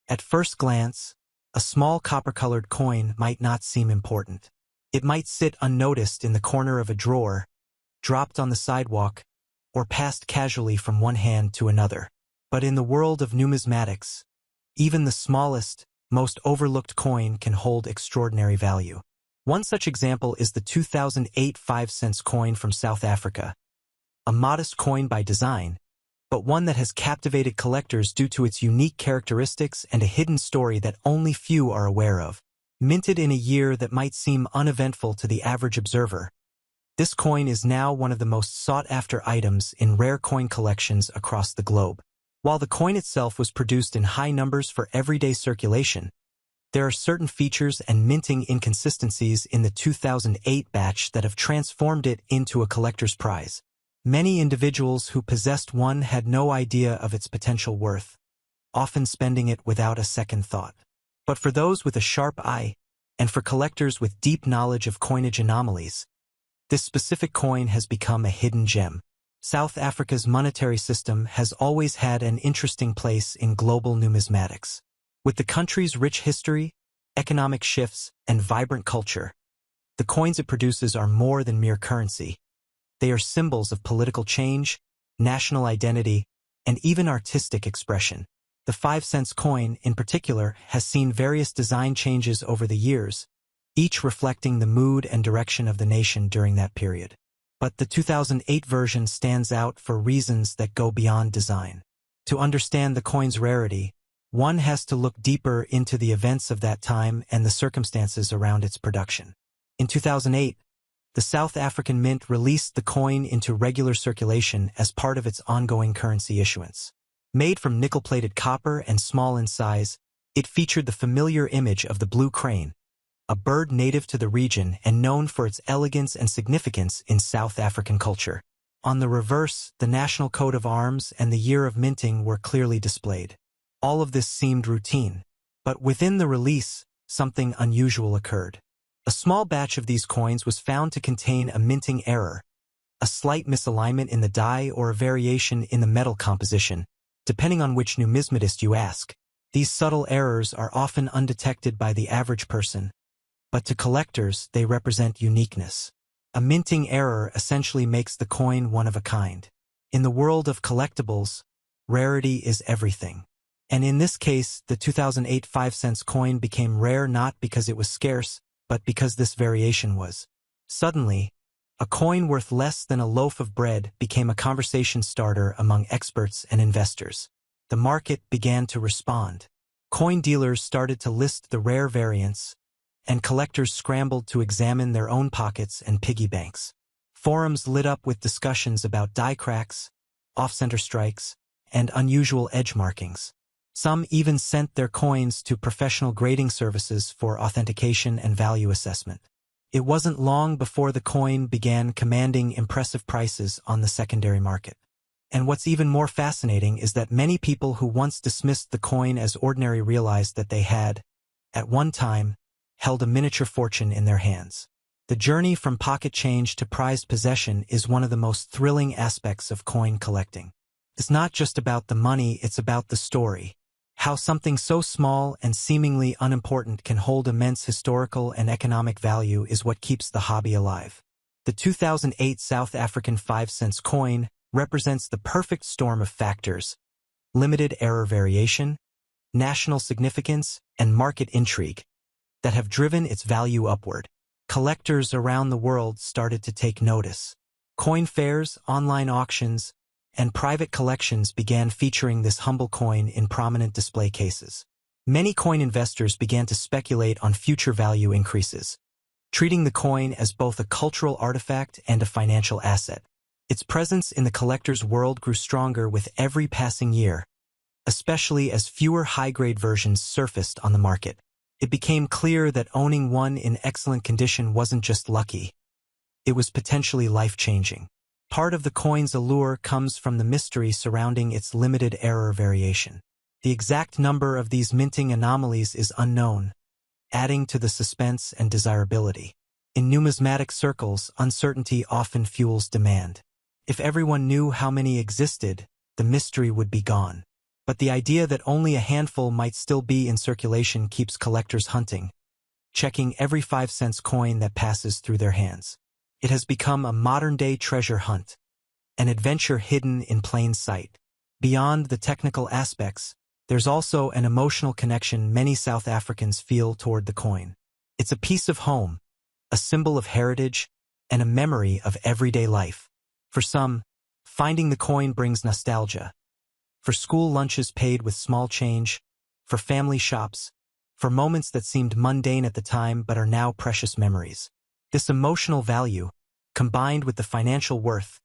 At first glance, a small copper-colored coin might not seem important. It might sit unnoticed in the corner of a drawer, dropped on the sidewalk, or passed casually from one hand to another. But in the world of numismatics, even the smallest, most overlooked coin can hold extraordinary value. One such example is the 2008 5-cent coin from South Africa, a modest coin by design, but one that has captivated collectors due to its unique characteristics and a hidden story that only few are aware of. Minted in a year that might seem uneventful to the average observer, this coin is now one of the most sought-after items in rare coin collections across the globe. While the coin itself was produced in high numbers for everyday circulation, there are certain features and minting inconsistencies in the 2008 batch that have transformed it into a collector's prize. Many individuals who possessed one had no idea of its potential worth, often spending it without a second thought. But for those with a sharp eye, and for collectors with deep knowledge of coinage anomalies, this specific coin has become a hidden gem. South Africa's monetary system has always had an interesting place in global numismatics. With the country's rich history, economic shifts, and vibrant culture, the coins it produces are more than mere currency. They are symbols of political change, national identity, and even artistic expression. The 5-cent coin, in particular, has seen various design changes over the years, each reflecting the mood and direction of the nation during that period. But the 2008 version stands out for reasons that go beyond design. To understand the coin's rarity, one has to look deeper into the events of that time and the circumstances around its production. In 2008, the South African Mint released the coin into regular circulation as part of its ongoing currency issuance. Made from nickel-plated copper and small in size, it featured the familiar image of the blue crane, a bird native to the region and known for its elegance and significance in South African culture. On the reverse, the national coat of arms and the year of minting were clearly displayed. All of this seemed routine, but within the release, something unusual occurred. A small batch of these coins was found to contain a minting error, a slight misalignment in the die or a variation in the metal composition, depending on which numismatist you ask. These subtle errors are often undetected by the average person, but to collectors they represent uniqueness. A minting error essentially makes the coin one of a kind. In the world of collectibles, rarity is everything. And in this case, the 2008 5-cent coin became rare not because it was scarce, but because this variation was. Suddenly, a coin worth less than a loaf of bread became a conversation starter among experts and investors. The market began to respond. Coin dealers started to list the rare variants, and collectors scrambled to examine their own pockets and piggy banks. Forums lit up with discussions about die cracks, off-center strikes, and unusual edge markings. Some even sent their coins to professional grading services for authentication and value assessment. It wasn't long before the coin began commanding impressive prices on the secondary market. And what's even more fascinating is that many people who once dismissed the coin as ordinary realized that they had, at one time, held a miniature fortune in their hands. The journey from pocket change to prized possession is one of the most thrilling aspects of coin collecting. It's not just about the money, it's about the story. How something so small and seemingly unimportant can hold immense historical and economic value is what keeps the hobby alive. The 2008 South African 5-cent coin represents the perfect storm of factors: limited error variation, national significance, and market intrigue that have driven its value upward. Collectors around the world started to take notice. Coin fairs, online auctions, and private collections began featuring this humble coin in prominent display cases. Many coin investors began to speculate on future value increases, treating the coin as both a cultural artifact and a financial asset. Its presence in the collector's world grew stronger with every passing year, especially as fewer high-grade versions surfaced on the market. It became clear that owning one in excellent condition wasn't just lucky, it was potentially life-changing. Part of the coin's allure comes from the mystery surrounding its limited error variation. The exact number of these minting anomalies is unknown, adding to the suspense and desirability. In numismatic circles, uncertainty often fuels demand. If everyone knew how many existed, the mystery would be gone. But the idea that only a handful might still be in circulation keeps collectors hunting, checking every 5-cent coin that passes through their hands. It has become a modern-day treasure hunt, an adventure hidden in plain sight. Beyond the technical aspects, there's also an emotional connection many South Africans feel toward the coin. It's a piece of home, a symbol of heritage, and a memory of everyday life. For some, finding the coin brings nostalgia. For school lunches paid with small change, for family shops, for moments that seemed mundane at the time but are now precious memories. This emotional value, combined with the financial worth,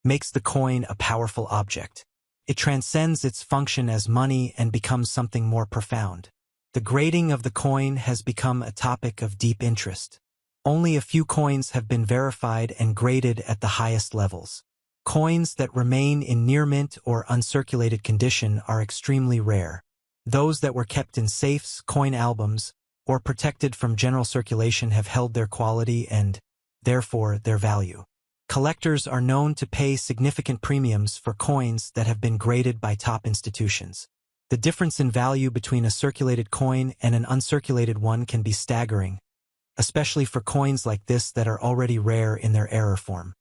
makes the coin a powerful object. It transcends its function as money and becomes something more profound. The grading of the coin has become a topic of deep interest. Only a few coins have been verified and graded at the highest levels. Coins that remain in near-mint or uncirculated condition are extremely rare. Those that were kept in safes, coin albums, or protected from general circulation have held their quality and, therefore, their value. Collectors are known to pay significant premiums for coins that have been graded by top institutions. The difference in value between a circulated coin and an uncirculated one can be staggering, especially for coins like this that are already rare in their error form.